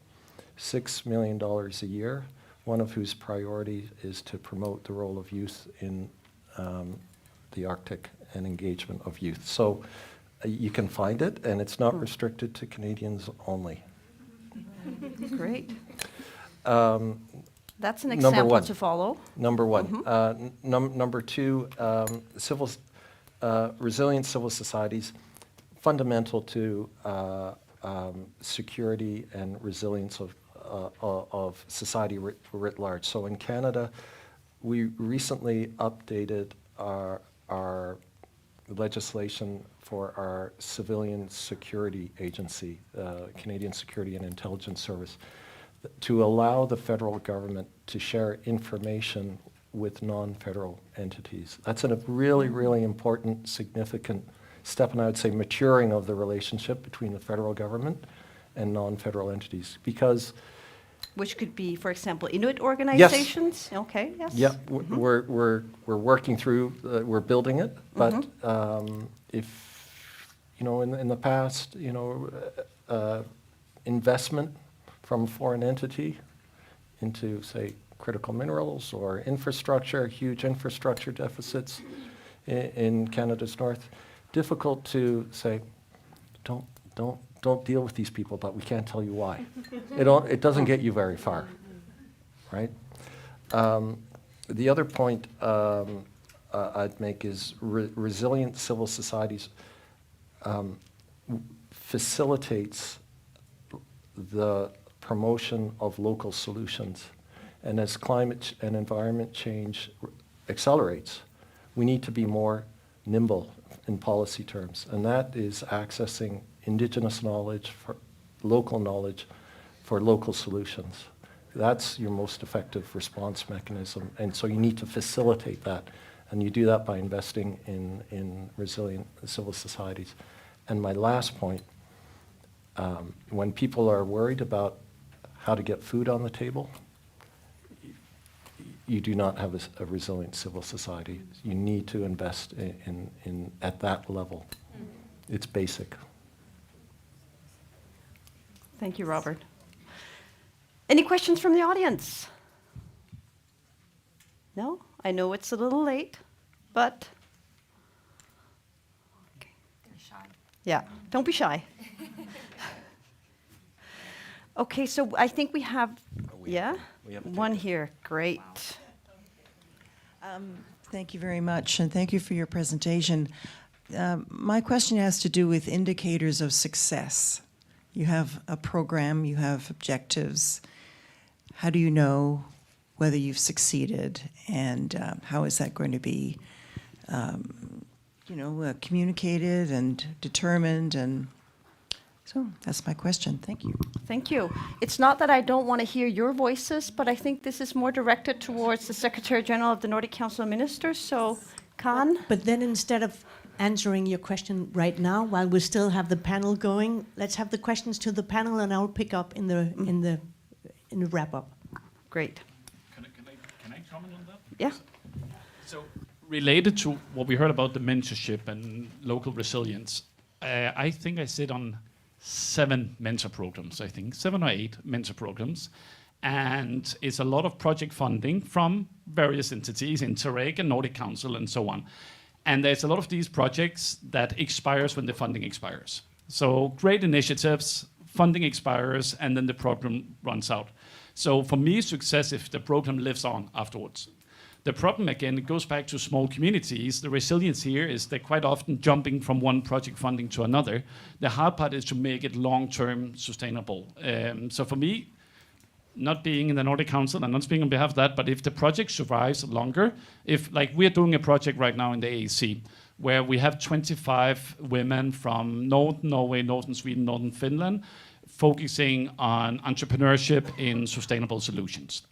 $6 million a year, one of whose priorities is to promote the role of youth in the Arctic and engagement of youth. So you can find it, and it's not restricted to Canadians only. Great. That's an Number example one. to follow. Number one. Number two, resilient civil societies, fundamental to security and resilience of society writ large. So in Canada, we recently updated our legislation for our civilian security agency, Canadian Security and Intelligence Service, to allow the federal government to share information with non-federal entities. That's a really, really important, significant step, and I would say maturing of the relationship between the federal government and non-federal entities, because Which could be, for example, Inuit organizations? Yes. Okay, yes. yeah, we're working through, we're building it, but if in the past, investment from a foreign entity into, say, critical minerals or infrastructure, huge infrastructure deficits in Canada's north. Difficult to say, don't deal with these people, but we can't tell you why. It doesn't get you very far, right? The other point I'd make is resilient civil societies facilitates the promotion of local solutions. And as climate and environment change accelerates, we need to be more nimble in policy terms. And that is accessing indigenous knowledge, local knowledge for local solutions. That's your most effective response mechanism. And so you need to facilitate that. And you do that by investing in resilient civil societies. And my last point, when people are worried about how to get food on the table, you do not have a resilient civil society. You need to invest in at that level. It's basic. Thank you, Robert. Any questions from the audience? No? I know it's a little late, but... Okay. Yeah, don't be shy. Okay, so I think we have, We have one here. Great. Thank you very much, and thank you for your presentation. My question has to do with indicators of success. You have a program, you have objectives. How do you know whether you've succeeded, and how is that going to be, communicated and determined? And so that's my question. Thank you. Thank you. It's not that I don't want to hear your voices, but I think this is more directed towards the Secretary General of the Nordic Council of Ministers. So, Khan? But then instead of answering your question right now, while we still have the panel going, let's have the questions to the panel, and I'll pick up in the wrap up. Great. Can I comment on that? Yeah. So related to what we heard about the mentorship and local resilience, I think I sit on 7 mentor programs, 7 or 8 mentor programs. And it's a lot of project funding from various entities, Interreg and Nordic Council and so on. And there's a lot of these projects that expires when the funding expires. So great initiatives, funding expires, and then the program runs out. So for me, success if the program lives on afterwards. The problem, again, it goes back to small communities. The resilience here is they're quite often jumping from one project funding to another. The hard part is to make it long-term sustainable. So for me, not being in the Nordic Council, and not speaking on behalf of that, but if the project survives longer, if like we're doing a project right now in the AAC, where we have 25 women from Northern Norway, Northern Sweden, Northern Finland, focusing on entrepreneurship in sustainable solutions.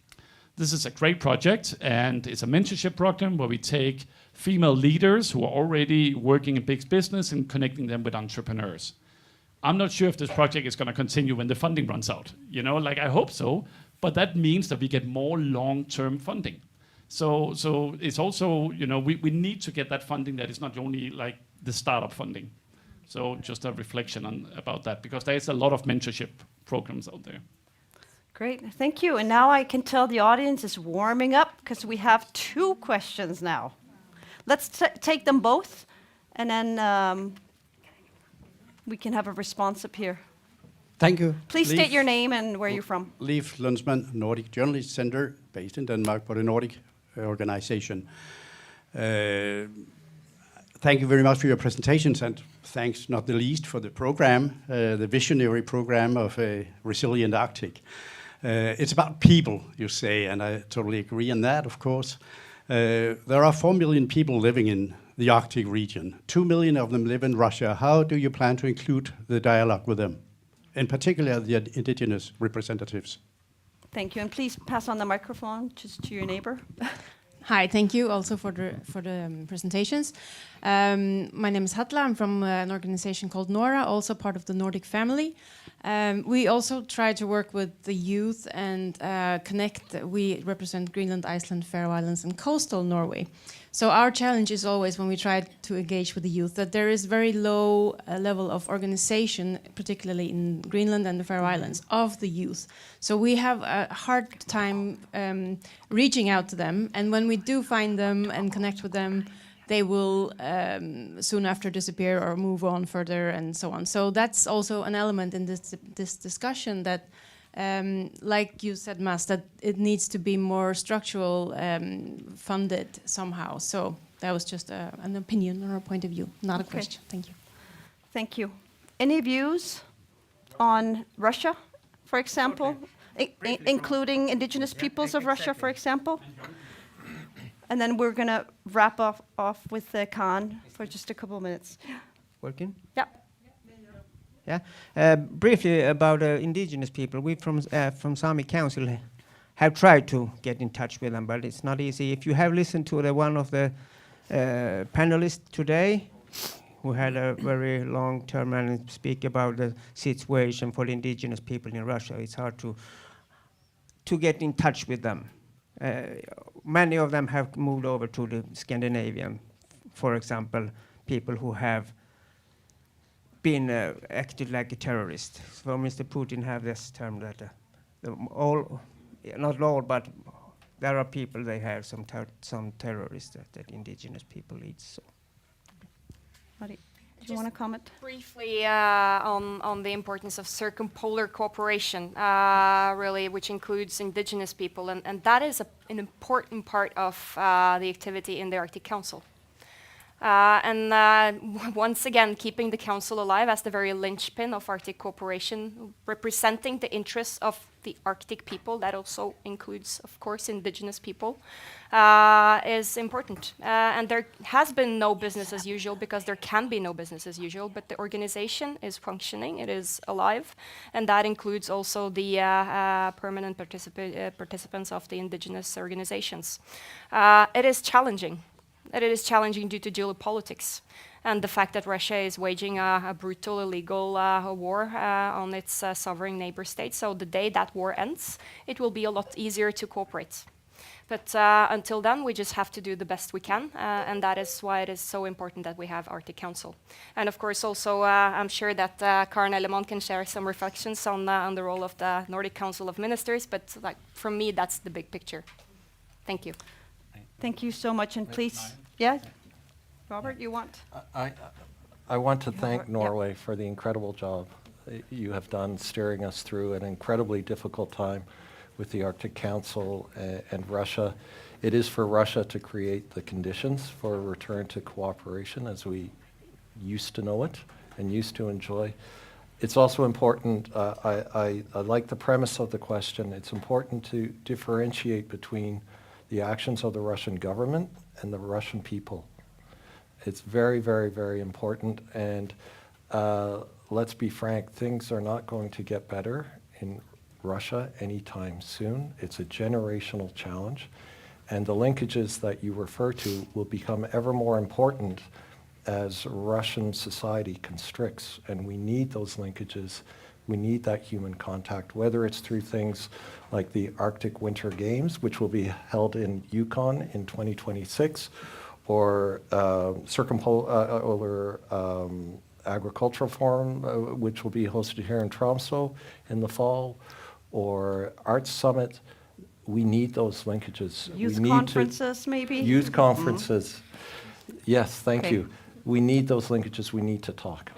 This is a great project, and it's a mentorship program where we take female leaders who are already working in big business and connecting them with entrepreneurs. I'm not sure if this project is going to continue when the funding runs out. I hope so, but that means that we get more long-term funding. So it's also, we need to get that funding that is not only like the startup funding. So just a reflection about that, because there is a lot of mentorship programs out there. Great, thank you. And now I can tell the audience is warming up because we have 2 questions now. Let's take them both, and then we can have a response up here. Thank you. Please state your name and where you're from. Leif Lundsmann, Nordic Journalist Center, based in Denmark, for the Nordic organization. Thank you very much for your presentations, and thanks not the least for the program, the visionary program of a resilient Arctic. It's about people, you say, and I totally agree on that, of course. There are 4 million people living in the Arctic region. 2 million of them live in Russia. How do you plan to include the dialogue with them, in particular the indigenous representatives? Thank you, and please pass on the microphone just to your neighbor. Hi, thank you also for the presentations. My name is Hatla. I'm from an organization called Nora, also part of the Nordic family. We also try to work with the youth and connect. We represent Greenland, Iceland, Faroe Islands, and coastal Norway. So our challenge is always when we try to engage with the youth that there is very low level of organization, particularly in Greenland and the Faroe Islands, of the youth. So we have a hard time reaching out to them, and when we do find them and connect with them, they will soon after disappear or move on further and so on. So that's also an element in this discussion that, like you said, Mas, that it needs to be more structural, funded somehow. So that was just an opinion or a point of view, not a question. Thank you. Thank you. Any views on Russia, for example, including indigenous peoples of Russia, for example? And then we're going to wrap off with Khan for just a couple of minutes. Working? Yeah. Yeah. Briefly about indigenous people, we from Sami Council have tried to get in touch with them, but it's not easy. If you have listened to one of the panelists today, who had a very long term and speak about the situation for the indigenous people in Russia, it's hard to get in touch with them. Many of them have moved over to the Scandinavian, for example, people who have been acted like a terrorist. So Mr. Putin have this term that not all, but there are people, they have some terrorists that indigenous people lead. So. Do you want to comment? Briefly on the importance of circumpolar cooperation, really, which includes indigenous people, and that is an important part of the activity in the Arctic Council. Once again, keeping the Council alive as the very linchpin of Arctic cooperation, representing the interests of the Arctic people, that also includes, of course, indigenous people, is important. And there has been no business as usual, because there can be no business as usual, but the organization is functioning, it is alive, and that includes also the permanent participants of the indigenous organizations. It is challenging. It is challenging due to geopolitics and the fact that Russia is waging a brutal, illegal war on its sovereign neighbor state. So the day that war ends, it will be a lot easier to cooperate. But until then, we just have to do the best we can, and that is why it is so important that we have Arctic Council. And of course, also, I'm sure that Karen Ellemann can share some reflections on the role of the Nordic Council of Ministers, but from me, that's the big picture. Thank you. Thank you so much, and please, yeah, Robert, you want? I want to thank Norway for the incredible job you have done steering us through an incredibly difficult time with the Arctic Council and Russia. It is for Russia to create the conditions for a return to cooperation as we used to know it and used to enjoy. It's also important, I like the premise of the question, it's important to differentiate between the actions of the Russian government and the Russian people. It's very, very, very important, and let's be frank, things are not going to get better in Russia anytime soon. It's a generational challenge, and the linkages that you refer to will become ever more important as Russian society constricts, and we need those linkages. We need that human contact, whether it's through things like the Arctic Winter Games, which will be held in Yukon in 2026, or Circumpolar Agricultural Forum, which will be hosted here in Tromsø in the fall, or Arts Summit. We need those linkages. Youth conferences, maybe? Youth conferences. Yes, thank you. We need those linkages. We need to talk.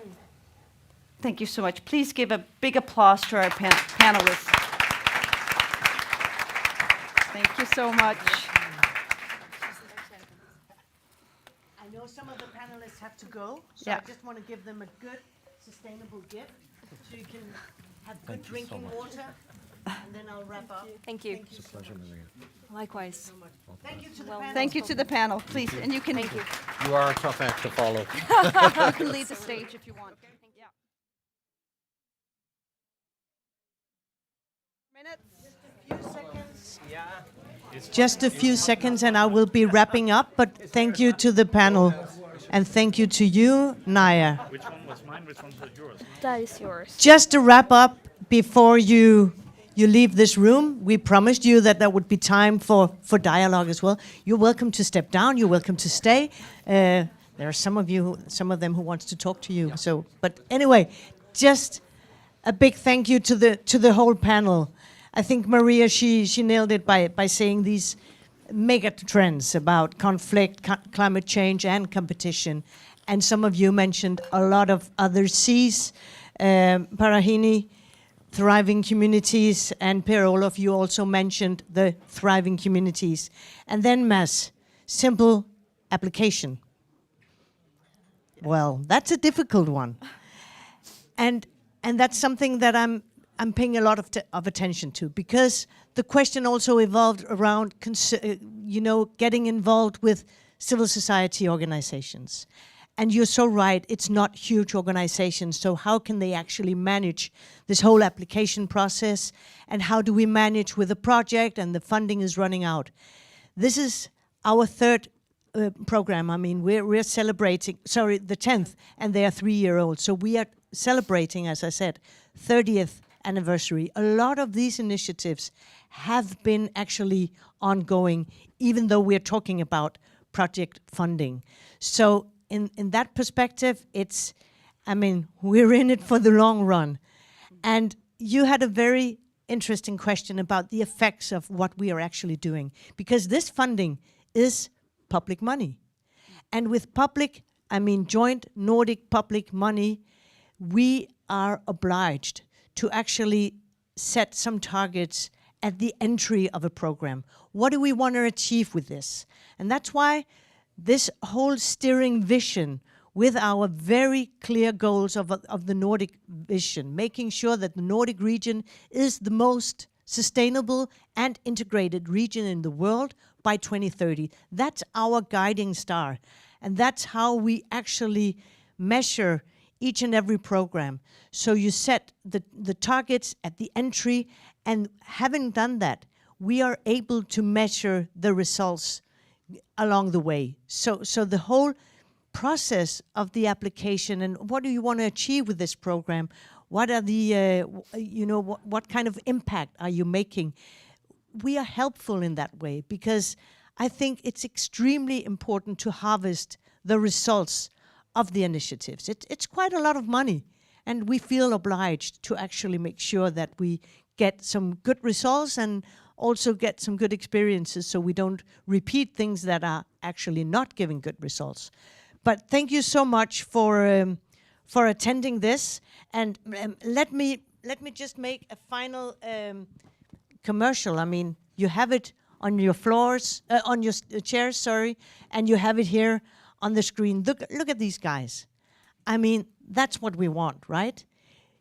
Thank you so much. Please give a big applause to our panelists. Thank you so much. I know some of the panelists have to go, so I just want to give them a good, sustainable gift, so you can have good drinking water, and then I'll wrap up. Thank you. It's a pleasure, Maria. Likewise. Thank you to the panel. Thank you to the panel, please. And you can, Thank you. You are a tough act to follow. you can leave the stage if you want. Yeah. Just a few seconds and I will be wrapping up, but thank you to the panel. And thank you to you, Naya. Which one was mine? Which one was yours? That is yours. Just to wrap up before you you leave this room, we promised you that there would be time for dialogue as well. You're welcome to step down. You're welcome to stay. There are some of them who wants to talk to you. Yeah. So, but anyway, just a big thank you to the whole panel. I think Maria, she nailed it by saying these mega trends about conflict, climate change, and competition. And some of you mentioned a lot of other C's. Parahini, thriving communities, and Per Olof, you also mentioned the thriving communities. And then Mads, simple application. Well, that's a difficult one. And that's something that I'm paying a lot of attention to, because the question also evolved around getting involved with civil society organizations. And you're so right, it's not huge organizations, so how can they actually manage this whole application process, and how do we manage with a project and the funding is running out? This is our third program. I mean, we're celebrating, the 10th, and they are 3-year-olds. So we are celebrating, as I said, 30th anniversary. A lot of these initiatives have been actually ongoing, even though we're talking about project funding. So in that perspective, we're in it for the long run. And you had a very interesting question about the effects of what we are actually doing, because this funding is public money. And with joint Nordic public money, we are obliged to actually set some targets at the entry of a program. What do we want to achieve with this? And that's why this whole steering vision with our very clear goals of the Nordic vision, making sure that the Nordic region is the most sustainable and integrated region in the world by 2030. That's our guiding star. And that's how we actually measure each and every program. So you set the targets at the entry, and having done that, we are able to measure the results along the way. So the whole process of the application and what do you want to achieve with this program? What are the, what kind of impact are you making? We are helpful in that way, because I think it's extremely important to harvest the results of the initiatives. It's quite a lot of money, and we feel obliged to actually make sure that we get some good results and also get some good experiences, so we don't repeat things that are actually not giving good results. But thank you so much for attending this, and let me just make a final commercial. I mean, you have it on your floors, on your chairs, sorry, and you have it here on the screen. Look at these guys. I mean, that's what we want, right?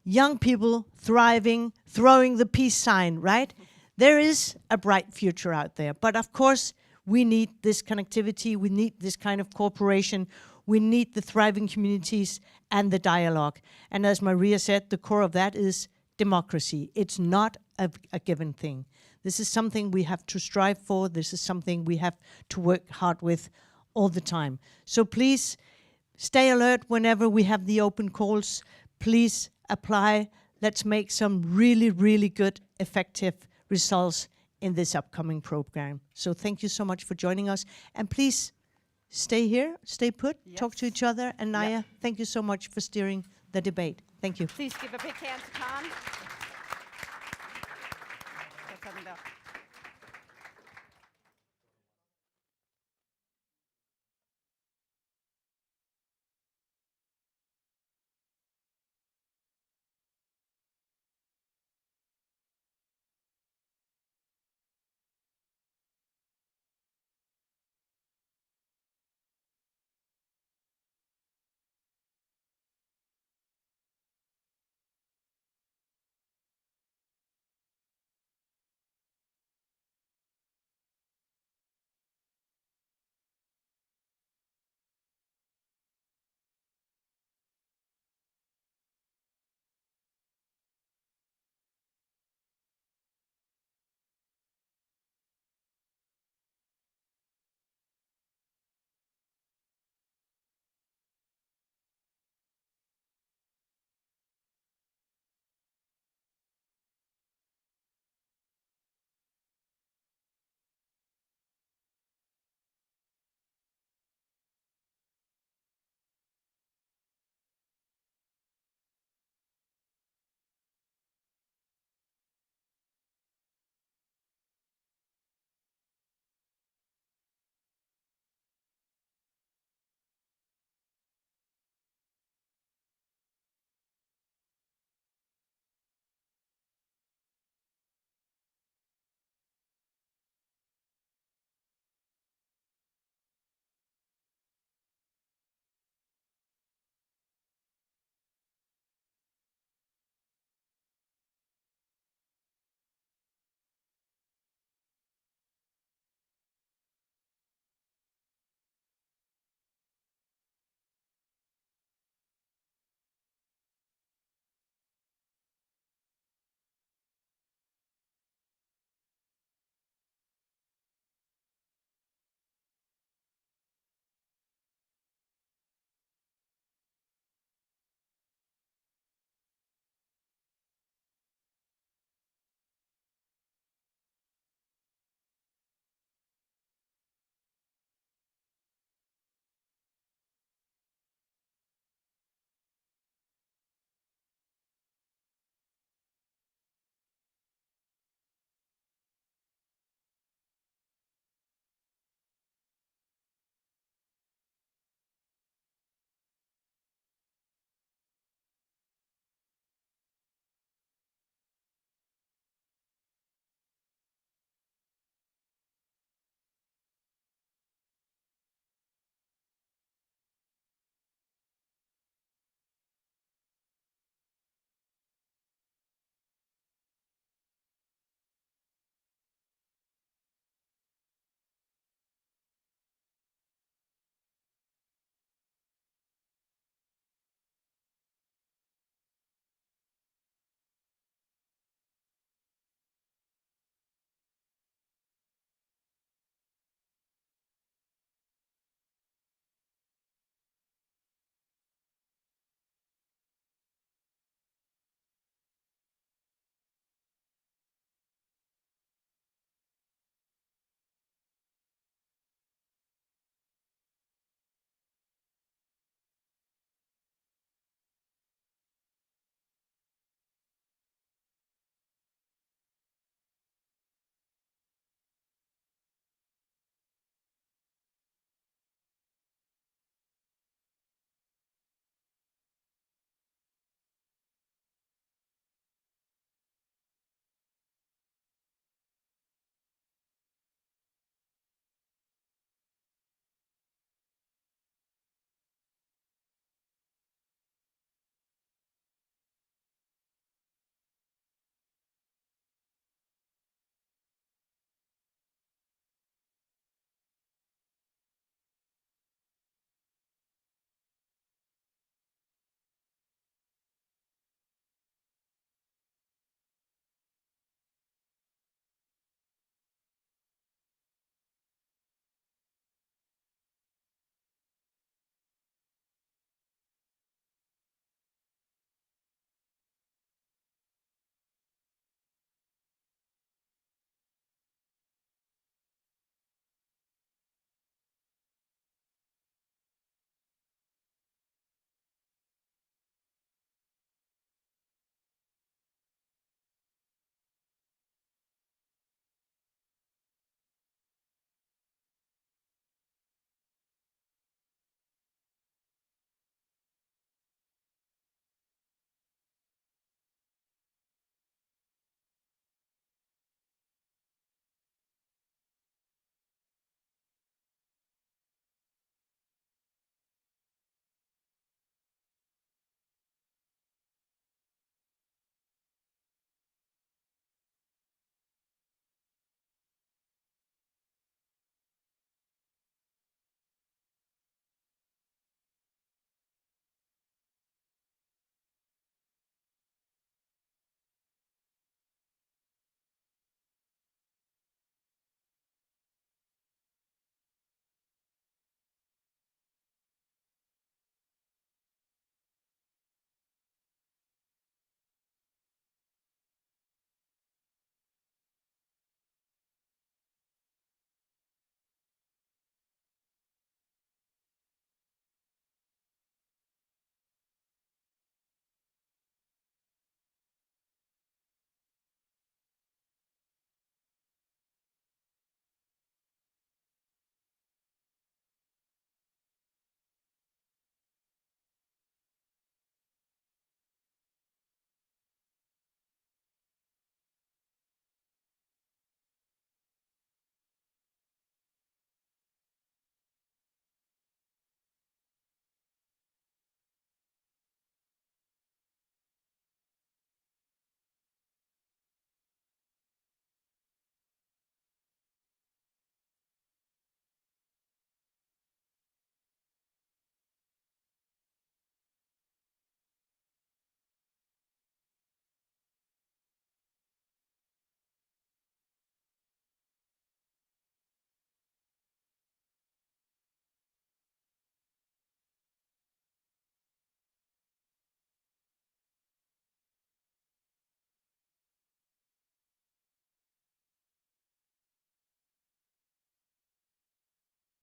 Young people thriving, throwing the peace sign, right? There is a bright future out there, but of course we need this connectivity, we need this kind of cooperation, we need the thriving communities and the dialogue. And as Maria said, the core of that is democracy. It's not a given thing. This is something we have to strive for. This is something we have to work hard with all the time. So please stay alert whenever we have the open calls. Please apply. Let's make some really, really good, effective results in this upcoming program. So thank you so much for joining us. And please stay here, stay put, talk to each other. And Naya, thank you so much for steering the debate. Thank you. Please give a big hand to Khan.